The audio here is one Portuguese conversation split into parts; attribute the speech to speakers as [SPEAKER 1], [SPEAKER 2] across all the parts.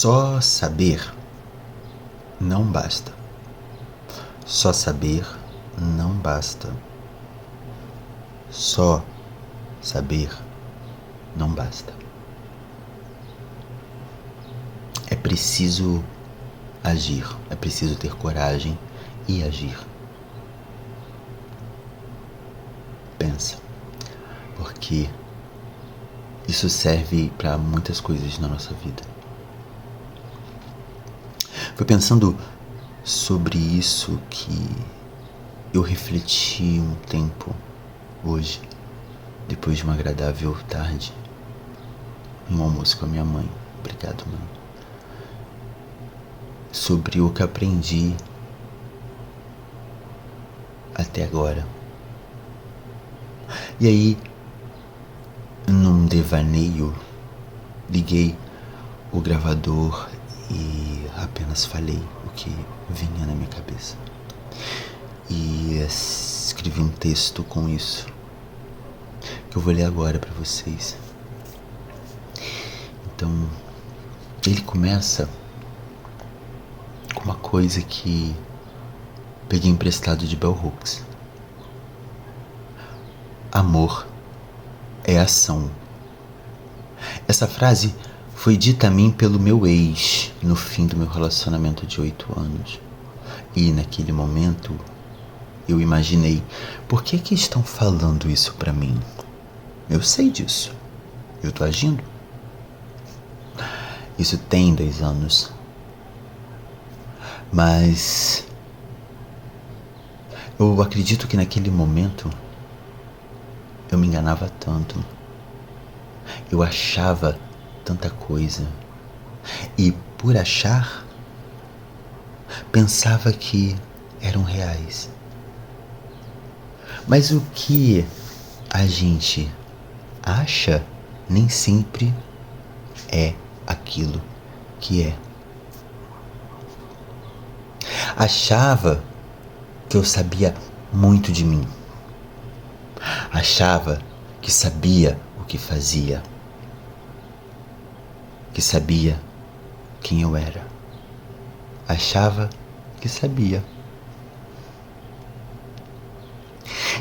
[SPEAKER 1] Só saber não basta. Só saber não basta. Só saber não basta. É preciso agir, é preciso ter coragem e agir. Pensa, porque isso serve para muitas coisas na nossa vida. Foi pensando sobre isso que eu refleti um tempo hoje, depois de uma agradável tarde, em um almoço com a minha mãe. Obrigado, mãe. Sobre o que aprendi até agora. E aí, num devaneio, liguei o gravador e apenas falei o que vinha na minha cabeça. E escrevi um texto com isso, que eu vou ler agora para vocês. Então, ele começa com uma coisa que peguei emprestado de Bell Hooks. Amor é ação. Essa frase foi dita a mim pelo meu ex no fim do meu relacionamento de 8 anos. E naquele momento eu imaginei, por que estão falando isso pra mim? Eu sei disso. Eu tô agindo. Isso tem 2 anos. Mas eu acredito que naquele momento eu me enganava tanto. Eu achava tanta coisa. E por achar, pensava que eram reais. Mas o que a gente acha nem sempre é aquilo que é. Achava que eu sabia muito de mim. Achava que sabia o que fazia. Que sabia quem eu era. Achava que sabia.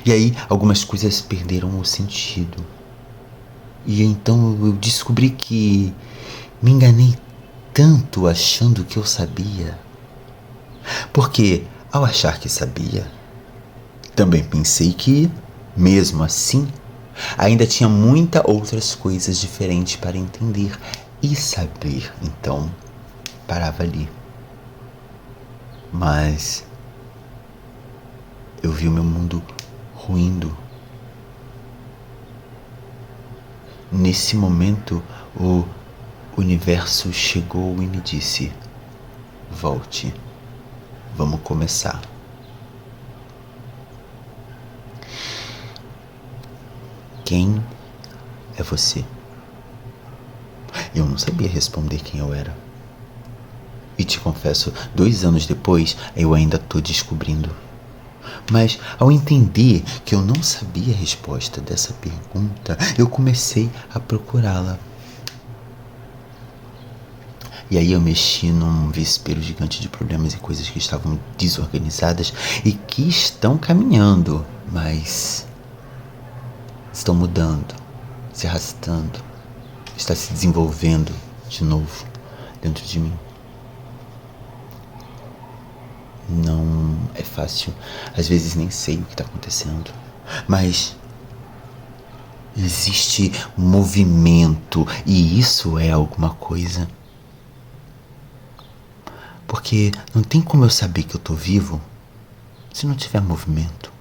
[SPEAKER 1] E aí algumas coisas perderam o sentido. E então eu descobri que me enganei tanto achando que eu sabia. Porque ao achar que sabia, também pensei que, mesmo assim, ainda tinha muitas outras coisas diferentes para entender e saber. Então, parava ali. Mas eu vi o meu mundo ruindo. Nesse momento, o universo chegou e me disse: volte, vamos começar. Quem é você? Eu não sabia responder quem eu era. E te confesso, 2 anos depois, eu ainda tô descobrindo. Mas ao entender que eu não sabia a resposta dessa pergunta, eu comecei a procurá-la. E aí eu mexi num vespeiro gigante de problemas e coisas que estavam desorganizadas e que estão caminhando, mas estão mudando, se arrastando, está se desenvolvendo de novo dentro de mim. Não é fácil, às vezes nem sei o que está acontecendo, mas existe movimento e isso é alguma coisa. Porque não tem como eu saber que eu tô vivo se não tiver movimento.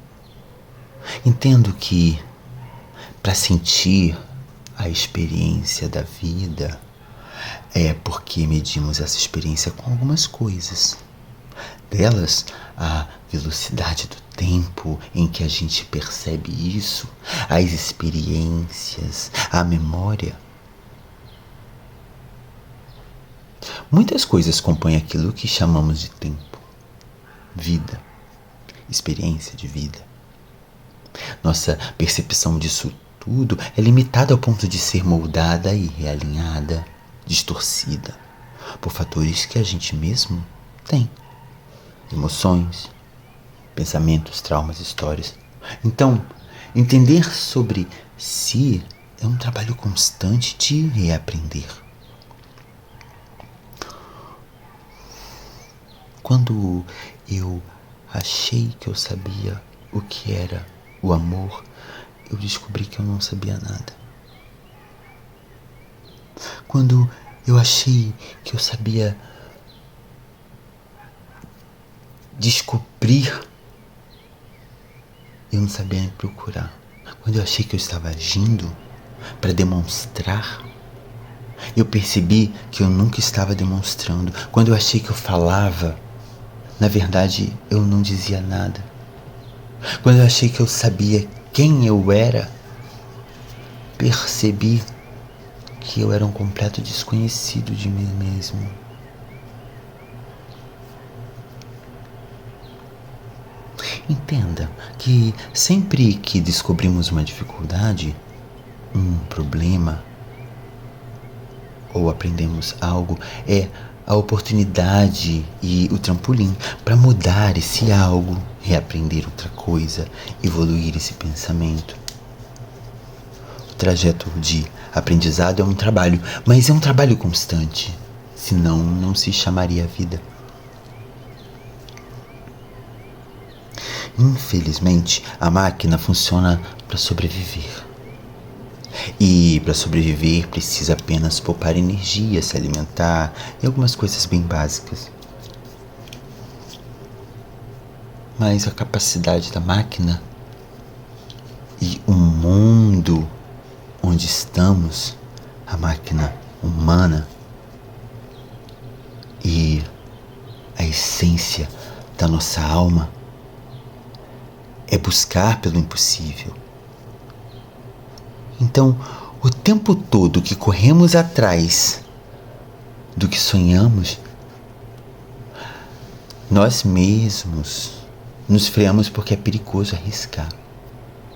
[SPEAKER 1] Entendo que para sentir a experiência da vida é porque medimos essa experiência com algumas coisas. Delas, a velocidade do tempo em que a gente percebe isso, as experiências, a memória. Muitas coisas compõem aquilo que chamamos de tempo, vida, experiência de vida. Nossa percepção disso tudo é limitada ao ponto de ser moldada e realinhada, distorcida. por fatores que a gente mesmo tem. Emoções, pensamentos, traumas, histórias. Então, entender sobre si é um trabalho constante de reaprender. Quando eu achei que eu sabia o que era o amor, eu descobri que eu não sabia nada. Quando eu achei que eu sabia descobrir, eu não sabia nem procurar. Quando eu achei que eu estava agindo para demonstrar, eu percebi que eu nunca estava demonstrando. Quando eu achei que eu falava, na verdade eu não dizia nada. Quando eu achei que eu sabia quem eu era, percebi que eu era um completo desconhecido de mim mesmo. Entenda que sempre que descobrimos uma dificuldade, um problema, ou aprendemos algo, é a oportunidade e o trampolim para mudar esse algo, reaprender outra coisa, evoluir esse pensamento. O trajeto de aprendizado é um trabalho, mas é um trabalho constante, senão não se chamaria vida. Infelizmente, a máquina funciona para sobreviver. E para sobreviver precisa apenas poupar energia, se alimentar e algumas coisas bem básicas. Mas a capacidade da máquina e o mundo onde estamos, a máquina humana e a essência da nossa alma, é buscar pelo impossível. Então, o tempo todo que corremos atrás do que sonhamos, nós mesmos nos freamos porque é perigoso arriscar,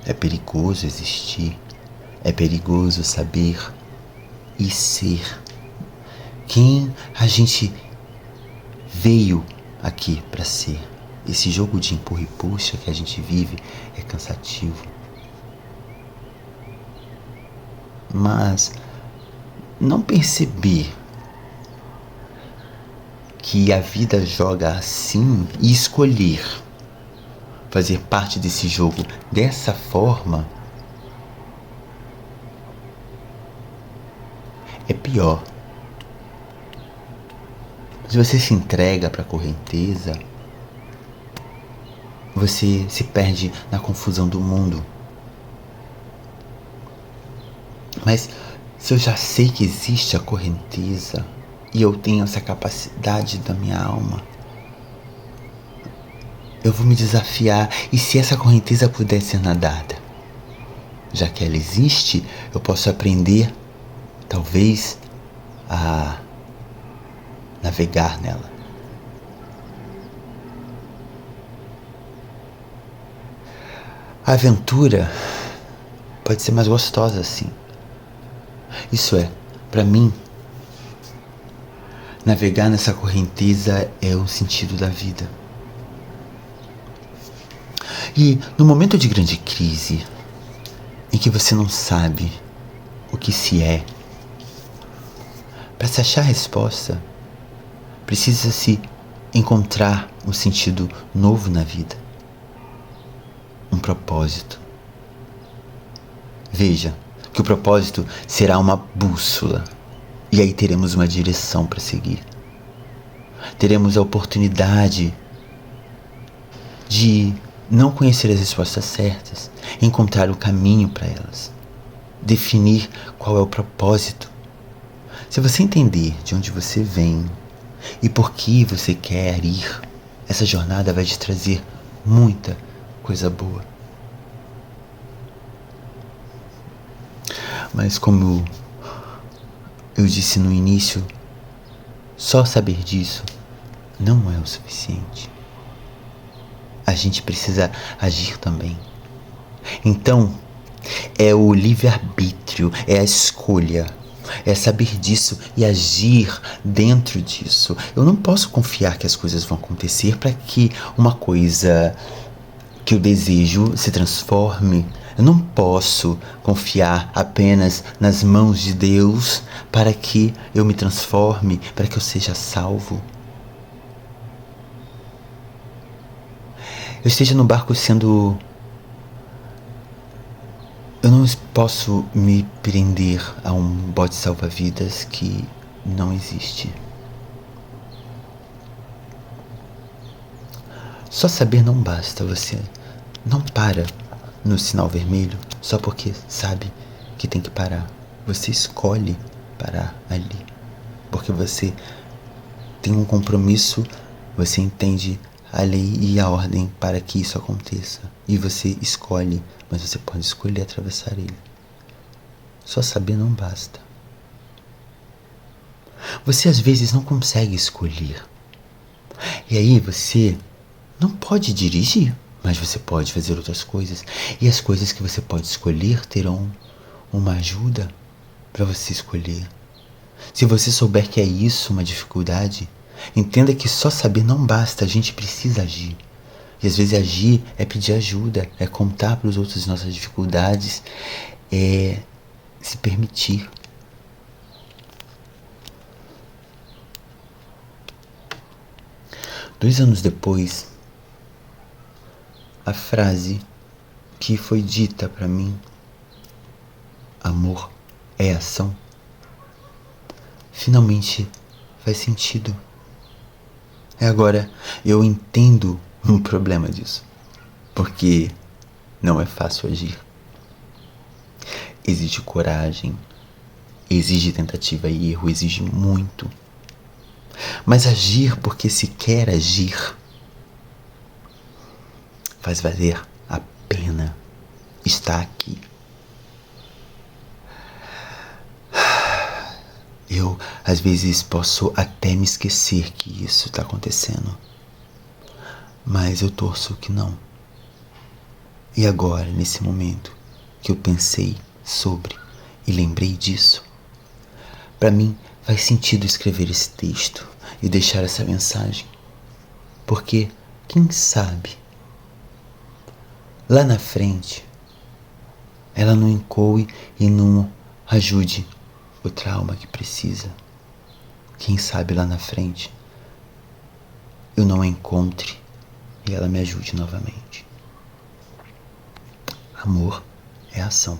[SPEAKER 1] é perigoso existir, é perigoso saber e ser quem a gente veio aqui para ser. Esse jogo de empurra e puxa que a gente vive é cansativo. Mas não perceber que a vida joga assim e escolher fazer parte desse jogo dessa forma é pior. Se você se entrega para a correnteza, você se perde na confusão do mundo. Mas se eu já sei que existe a correnteza e eu tenho essa capacidade da minha alma, eu vou me desafiar. E se essa correnteza puder ser nadada, já que ela existe, eu posso aprender, talvez, a navegar nela. A aventura pode ser mais gostosa assim. Isso é, para mim, navegar nessa correnteza é o sentido da vida. E no momento de grande crise, em que você não sabe o que se é, para se achar a resposta, precisa-se encontrar um sentido novo na vida, um propósito. Veja que o propósito será uma bússola, e aí teremos uma direção para seguir. Teremos a oportunidade de não conhecer as respostas certas, encontrar o caminho para elas, definir qual é o propósito. Se você entender de onde você vem e por que você quer ir, essa jornada vai te trazer muita coisa boa. Mas como eu disse no início, só saber disso não é o suficiente. A gente precisa agir também. Então, é o livre-arbítrio, é a escolha É saber disso e agir dentro disso. Eu não posso confiar que as coisas vão acontecer para que uma coisa que eu desejo se transforme. Eu não posso confiar apenas nas mãos de Deus para que eu me transforme, para que eu seja salvo. Eu esteja no barco sendo... Eu não posso me prender a um bote salva-vidas que não existe. Só saber não basta, você não para no sinal vermelho só porque sabe que tem que parar. Você escolhe parar ali, porque você tem um compromisso, você entende a lei e a ordem para que isso aconteça. E você escolhe, mas você pode escolher atravessar ele. Só saber não basta. Você às vezes não consegue escolher. E aí você não pode dirigir, mas você pode fazer outras coisas. E as coisas que você pode escolher terão uma ajuda para você escolher. Se você souber que é isso uma dificuldade, entenda que só saber não basta, a gente precisa agir. E às vezes agir é pedir ajuda, é contar para os outros nossas dificuldades, é se permitir. Dois anos depois, a frase que foi dita para mim, amor é ação, finalmente faz sentido. Agora eu entendo o problema disso, porque não é fácil agir. Exige coragem, exige tentativa e erro, exige muito. Mas agir porque se quer agir faz valer a pena estar aqui. Eu, às vezes, posso até me esquecer que isso está acontecendo. Mas eu torço que não. E agora, nesse momento que eu pensei sobre e lembrei disso, para mim faz sentido escrever esse texto e deixar essa mensagem. Porque, quem sabe, lá na frente, ela não encoe e não ajude o trauma que precisa. Quem sabe lá na frente eu não a encontre e ela me ajude novamente. Amor é ação.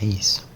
[SPEAKER 1] É isso.